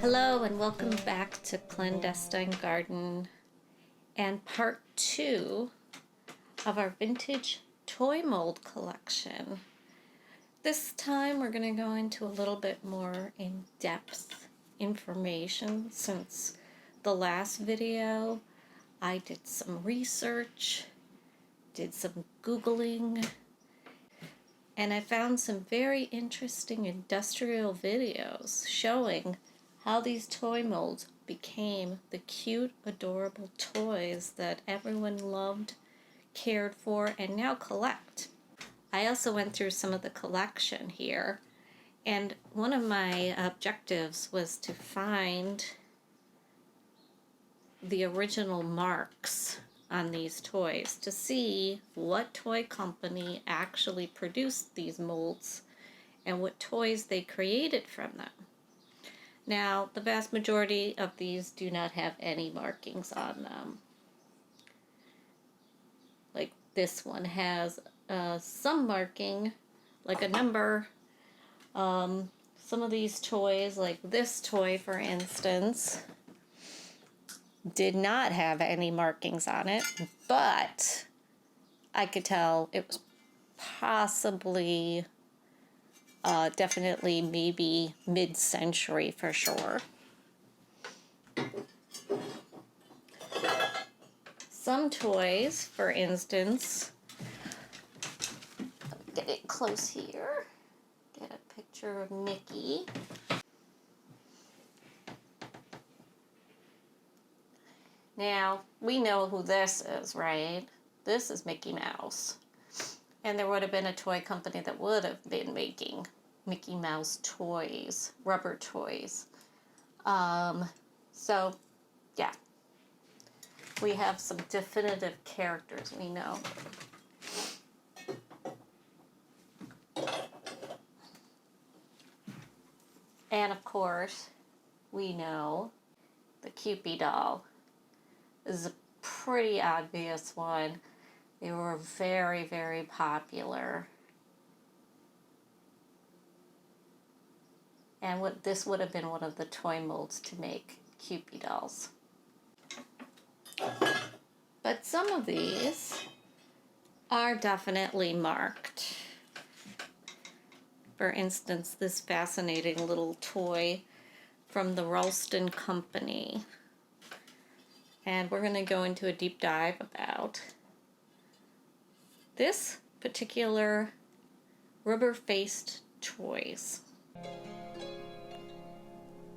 Hello and welcome back to Clandestine Garden and part 2 of our vintage toy mold collection. This time we're going to go into a little bit more in-depth information since the last video I did some research, did some Googling, and I found some very interesting industrial videos showing how these toy molds became the cute, adorable toys that everyone loved, cared for, and now collect. I also went through some of the collection here, and one of my objectives was to find the original marks on these toys to see what toy company actually produced these molds and what toys they created from them. Now, the vast majority of these do not have any markings on them. Like this one has some marking, like a number. Some of these toys, like this toy for instance, did not have any markings on it, but I could tell it was possibly definitely maybe mid-century for sure. Some toys, for instance, get it close here, get a picture of Mickey. Now, we know who this is, right? This is Mickey Mouse. And there would have been a toy company that would have been making Mickey Mouse toys, rubber toys. So, yeah. We have some definitive characters we know. And of course, we know the Kewpie doll. This is a pretty obvious one. They were very, very popular. And this would have been one of the toy molds to make Kewpie dolls. But some of these are definitely marked. For instance, this fascinating little toy from the Rushton company. And we're going to go into a deep dive about this particular rubber-faced toys.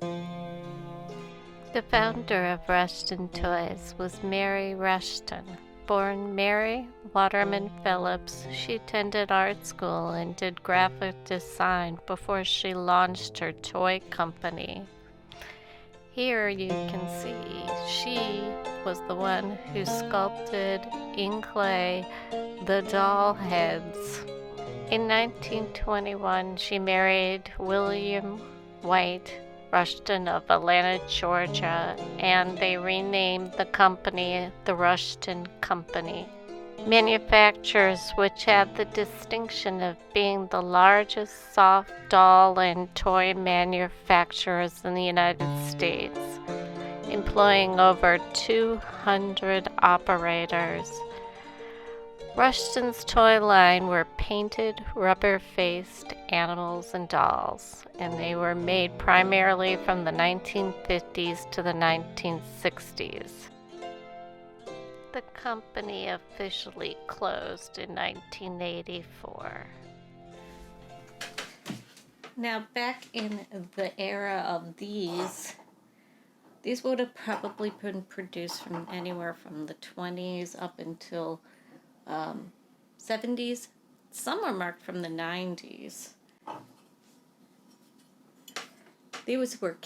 The founder of Rushton Toys was Mary Rushton. Born Mary Waterman Phillips, she attended art school and did graphic design before she launched her toy company. Here you can see she was the one who sculpted in clay the doll heads. In 1921, she married William White Rushton of Atlanta, Georgia, and they renamed the company the Rushton Company. Manufacturers which had the distinction of being the largest soft doll and toy manufacturers in the United States, employing over 200 operators. Rushton's toy line were painted, rubber-faced animals and dolls, and they were made primarily from the 1950s to the 1960s. The company officially closed in 1984. Now, back in the era of these would have probably been produced from anywhere from the 20s up until 70s. Some were marked from the 90s. These were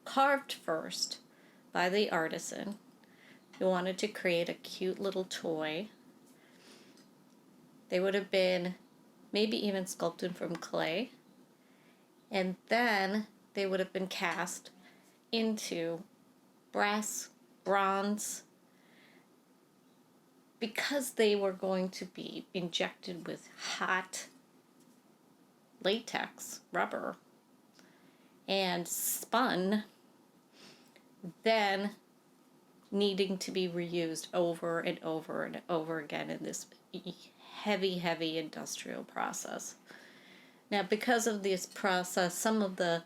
carved first by the artisan who wanted to create a cute little toy. They would have been maybe even sculpted from clay, and then they would have been cast into brass, bronze, because they were going to be injected with hot latex, rubber, and spun, then needing to be reused over and over and over again in this heavy, heavy industrial process. Now, because of this process, some of the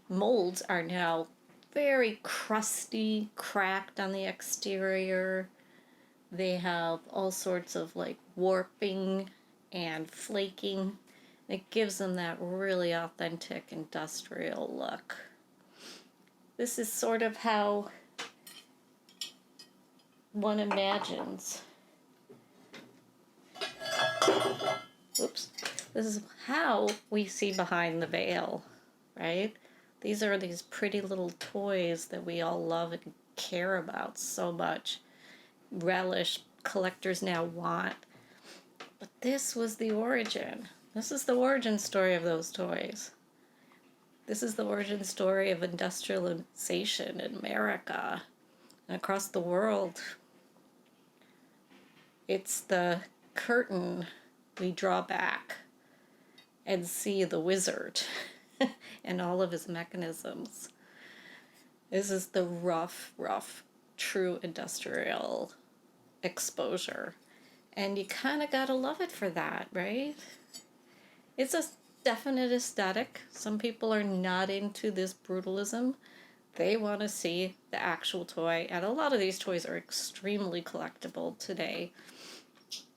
molds are now very crusty, cracked on the exterior. They have all sorts of like warping and flaking. It gives them that really authentic industrial look. This is sort of how one imagines. Oops. This is how we see behind the veil, right? These are these pretty little toys that we all love and care about so much, relish, collectors now want. But this was the origin. This is the origin story of those toys. This is the origin story of industrialization in America and across the world. It's the curtain we draw back and see the wizard and all of his mechanisms. This is the rough, true industrial exposure. And you kind of gotta love it for that, right? It's a definite aesthetic. Some people are not into this brutalism. They want to see the actual toy. And a lot of these toys are extremely collectible today.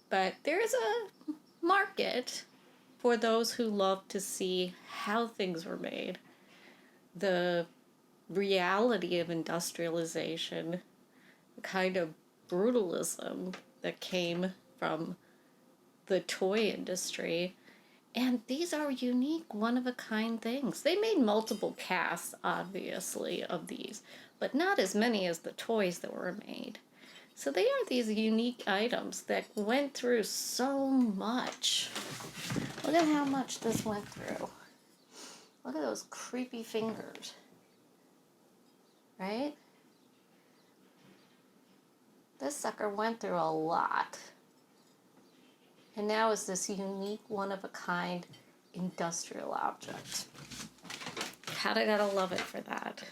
But there's a market for those who love to see how things were made, the reality of industrialization, the kind of brutalism that came from the toy industry. And these are unique, one-of-a-kind things. They made multiple casts, obviously, of these, but not as many as the toys that were made. So they are these unique items that went through so much. Look at how much this went through. Look at those creepy fingers. Right? This sucker went through a lot. And now it's this unique, one-of-a-kind industrial object. Gotta love it for that.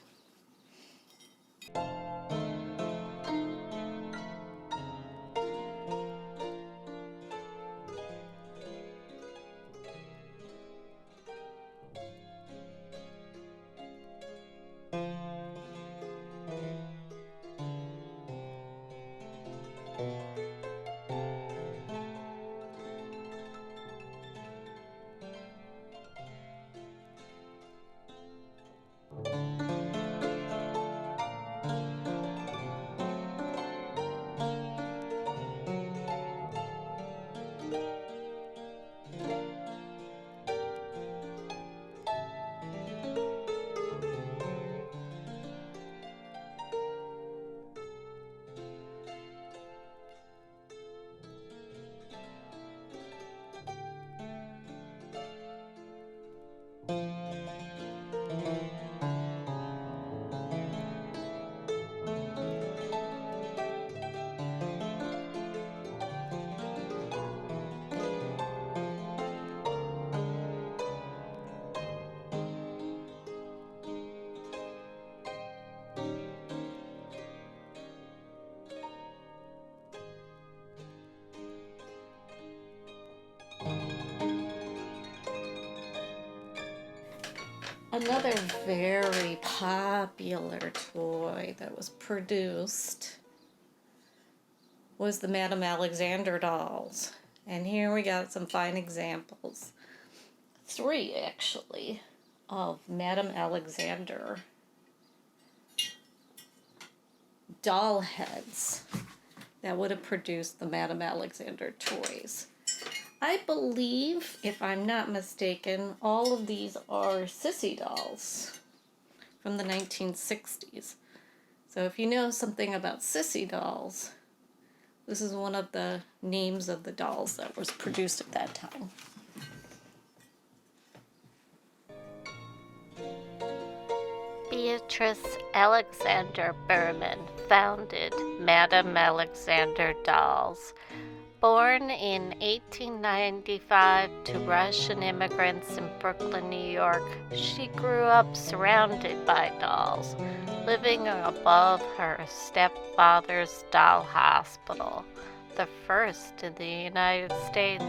Another very popular toy that was produced was the Madame Alexander dolls. And here we got some fine examples. 3 actually of Madame Alexander doll heads that would have produced the Madame Alexander toys. I believe, if I'm not mistaken, all of these are sissy dolls from the 1960s. So if you know something about sissy dolls, this is one of the names of the dolls that was produced at that time. Beatrice Alexander Berman founded Madame Alexander Dolls, Born in 1895 to Russian immigrants in Brooklyn, New York, she grew up surrounded by dolls, living above her stepfather's doll hospital, the first in the United States.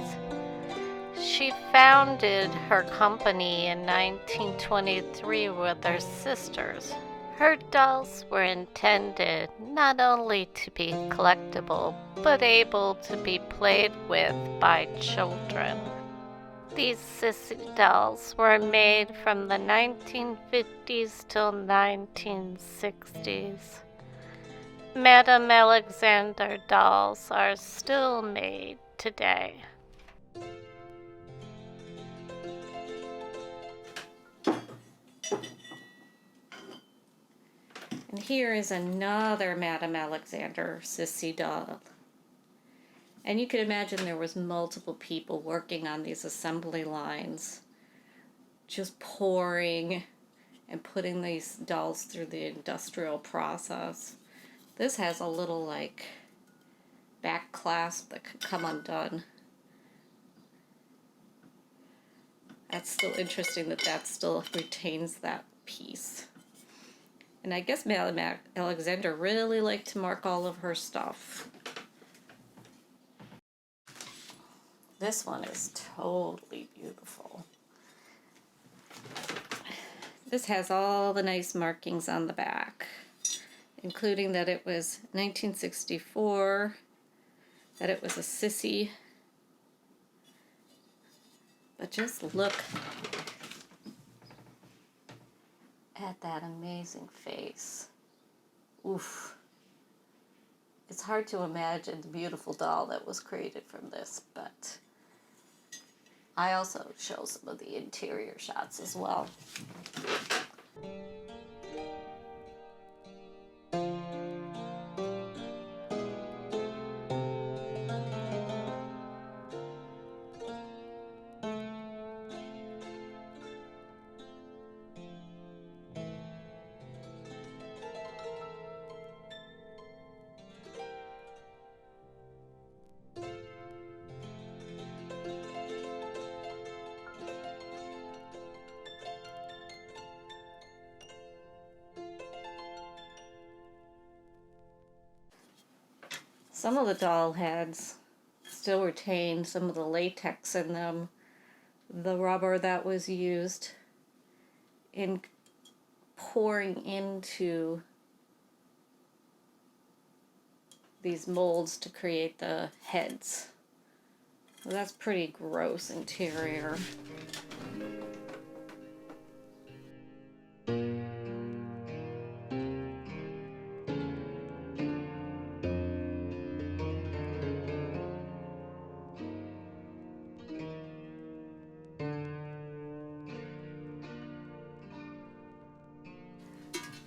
She founded her company in 1923 with her sisters. Her dolls were intended not only to be collectible, but able to be played with by children. These sissy dolls were made from the 1950s till 1960s. Madame Alexander dolls are still made today. And here is another Madame Alexander sissy doll. And you could imagine there was multiple people working on these assembly lines, just pouring and putting these dolls through the industrial process. This has a little like back clasp that could come undone. That's still interesting that still retains that piece. And I guess Madame Alexander really liked to mark all of her stuff. This one is totally beautiful. This has all the nice markings on the back, including that it was 1964, that it was a sissy. But just look at that amazing face. Oof. It's hard to imagine the beautiful doll that was created from this, but I also show some of the interior shots as well. Some of the doll heads still retain some of the latex in them, the rubber that was used in pouring into these molds to create the heads. Well, that's pretty gross interior.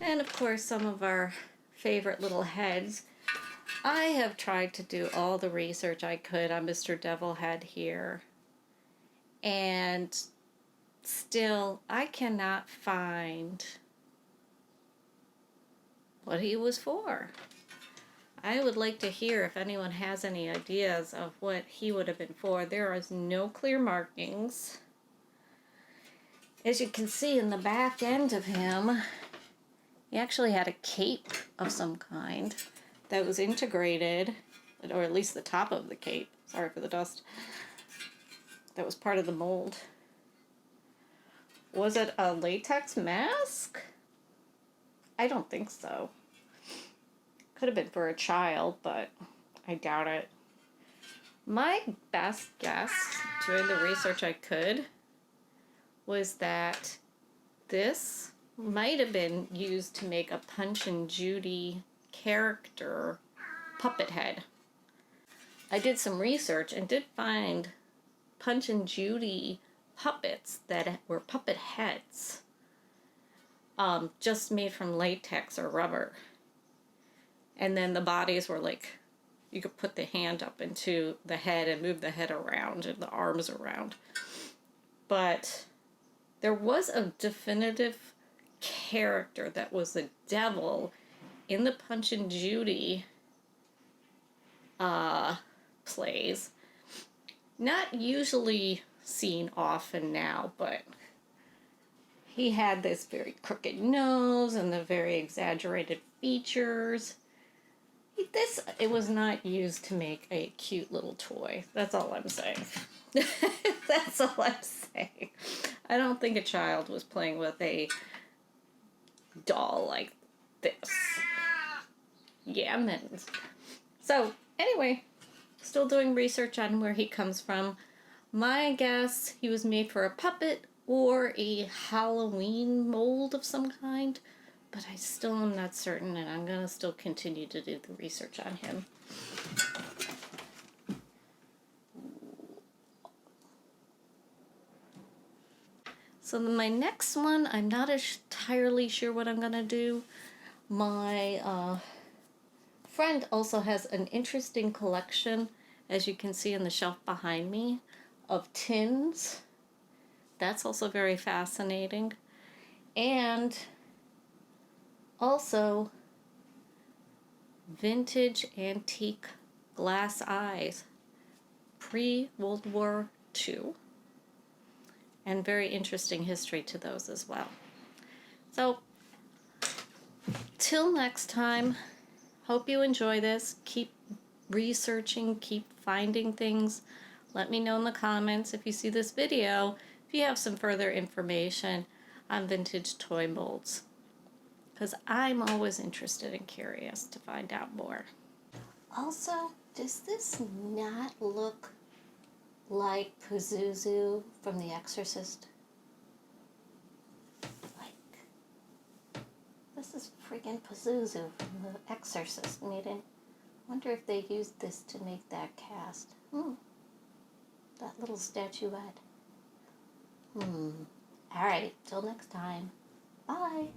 And of course, some of our favorite little heads. I have tried to do all the research I could on Mr. Devilhead here, and still I cannot find what he was for. I would like to hear if anyone has any ideas of what he would have been for. There is no clear markings. As you can see in the back end of him, he actually had a cape of some kind that was integrated, or at least the top of the cape, sorry for the dust, that was part of the mold. Was it a latex mask? I don't think so. Could have been for a child, but I doubt it. My best guess, doing the research I could, was that this might have been used to make a Punch and Judy character puppet head. I did some research and did find Punch and Judy puppets that were puppet heads, just made from latex or rubber. And then the bodies were like, you could put the hand up into the head and move the head around and the arms around. But there was a definitive character that was the devil in the Punch and Judy plays. Not usually seen often now, but he had this very crooked nose and the very exaggerated features. It was not used to make a cute little toy. That's all I'm saying. That's all I'm saying. I don't think a child was playing with a doll like this. Yeah, mittens. So, anyway, still doing research on where he comes from. My guess, he was made for a puppet or a Halloween mold of some kind, but I still am not certain, and I'm going to still continue to do the research on him. So my next one, I'm not entirely sure what I'm going to do. My friend also has an interesting collection, as you can see on the shelf behind me, of tins. That's also very fascinating. And also vintage antique glass eyes, pre-World War II. And very interesting history to those as well. So, till next time, hope you enjoy this. Keep researching, keep finding things. Let me know in the comments if you see this video, if you have some further information on vintage toy molds, because I'm always interested and curious to find out more. Also, does this not look like Pazuzu from The Exorcist? Like, this is freaking Pazuzu from The Exorcist meeting. Wonder if they used this to make that cast. That little statuette. Alright, till next time. Bye.